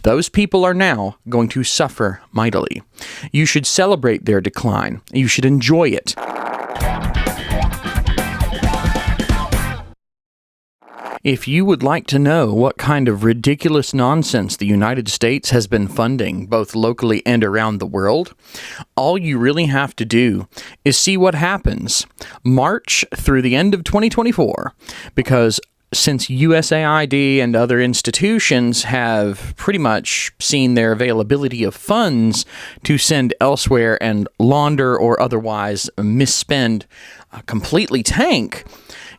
Those people are now going to suffer mightily. You should celebrate their decline. You should enjoy it. If you would like to know what kind of ridiculous nonsense the United States has been funding, both locally and around the world, all you really have to do is see what happens March through the end of 2024, because since USAID and other institutions have pretty much seen their availability of funds to send elsewhere and launder or otherwise misspend completely tank,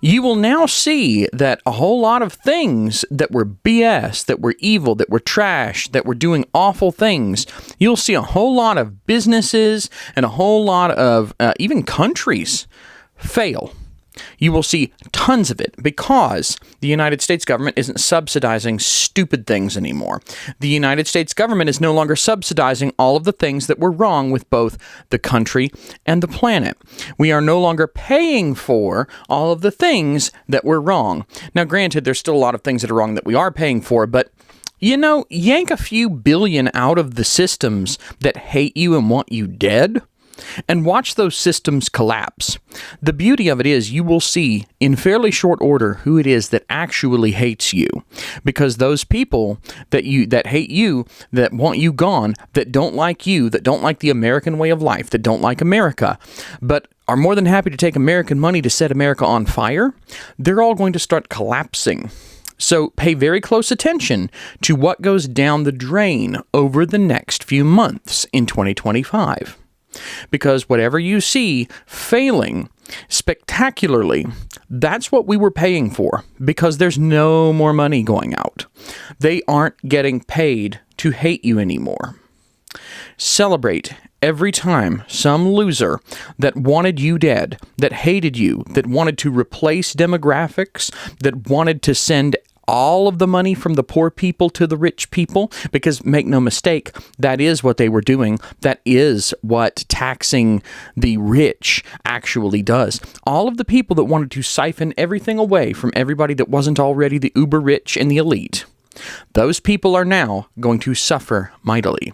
you will now see that a whole lot of things that were BS, that were evil, that were trash, that were doing awful things, you'll see a whole lot of businesses and a whole lot of even countries fail. You will see tons of it because the United States government isn't subsidizing stupid things anymore. The United States government is no longer subsidizing all of the things that were wrong with both the country and the planet. We are no longer paying for all of the things that were wrong. Now, granted, there's still a lot of things that are wrong that we are paying for, but yank a few billion out of the systems that hate you and want you dead, and watch those systems collapse. The beauty of it is you will see in fairly short order who it is that actually hates you, because those people that hate you, that want you gone, that don't like you, that don't like the American way of life, that don't like America, but are more than happy to take American money to set America on fire, they're all going to start collapsing. So pay very close attention to what goes down the drain over the next few months in 2025. Because whatever you see failing spectacularly, that's what we were paying for, because there's no more money going out. They aren't getting paid to hate you anymore. Celebrate every time some loser that wanted you dead, that hated you, that wanted to replace demographics, that wanted to send all of the money from the poor people to the rich people, because make no mistake, that is what they were doing. That is what taxing the rich actually does. All of the people that wanted to siphon everything away from everybody that wasn't already the uber rich and the elite, those people are now going to suffer mightily.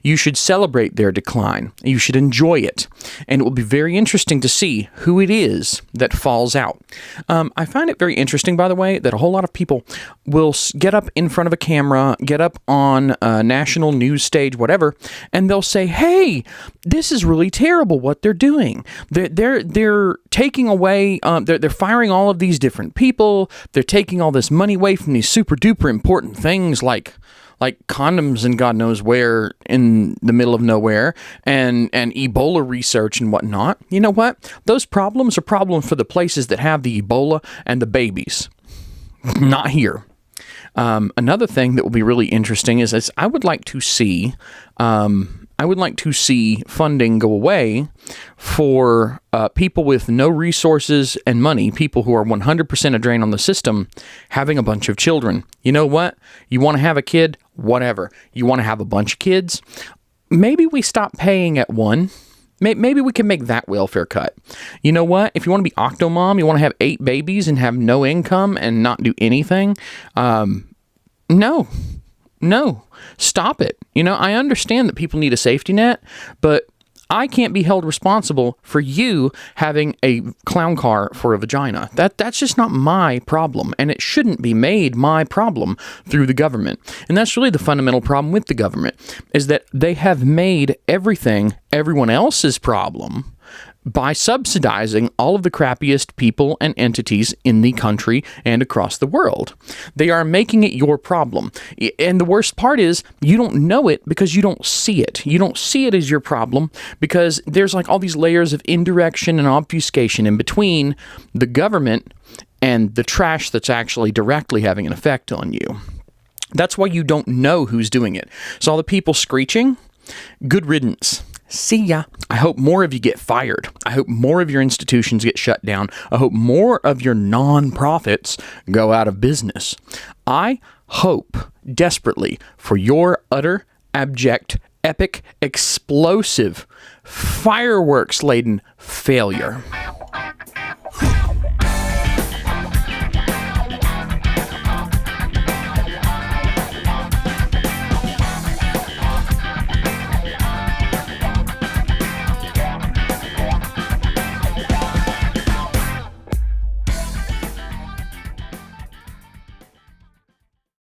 You should celebrate their decline. You should enjoy it. And it will be very interesting to see who it is that falls out. I find it very interesting, by the way, that a whole lot of people will get up in front of a camera, get up on a national news stage, whatever, and they'll say, hey, this is really terrible what they're doing. They're taking away, they're firing all of these different people. They're taking all this money away from these super duper important things like condoms and God knows where in the middle of nowhere, and Ebola research and whatnot. You know what? Those problems are problems for the places that have the Ebola and the babies. Not here. Another thing that will be really interesting is I would like to see funding go away for people with no resources and money, people who are 100% a drain on the system, having a bunch of children. You know what? You want to have a kid? Whatever. You want to have a bunch of kids? Maybe we stop paying at one. Maybe we can make that welfare cut. You know what? If you want to be Octomom, you want to have 8 babies and have no income and not do anything, no, stop it. I understand that people need a safety net, but I can't be held responsible for you having a clown car for a vagina. That's just not my problem, and it shouldn't be made my problem through the government. And that's really the fundamental problem with the government, is that they have made everything everyone else's problem by subsidizing all of the crappiest people and entities in the country and across the world. They are making it your problem. And the worst part is you don't know it because you don't see it. You don't see it as your problem because there's like all these layers of indirection and obfuscation in between the government and the trash that's actually directly having an effect on you. That's why you don't know who's doing it. So all the people screeching, good riddance. See ya. I hope more of you get fired. I hope more of your institutions get shut down. I hope more of your non-profits go out of business. I hope desperately for your utter, abject, epic, explosive, fireworks-laden failure.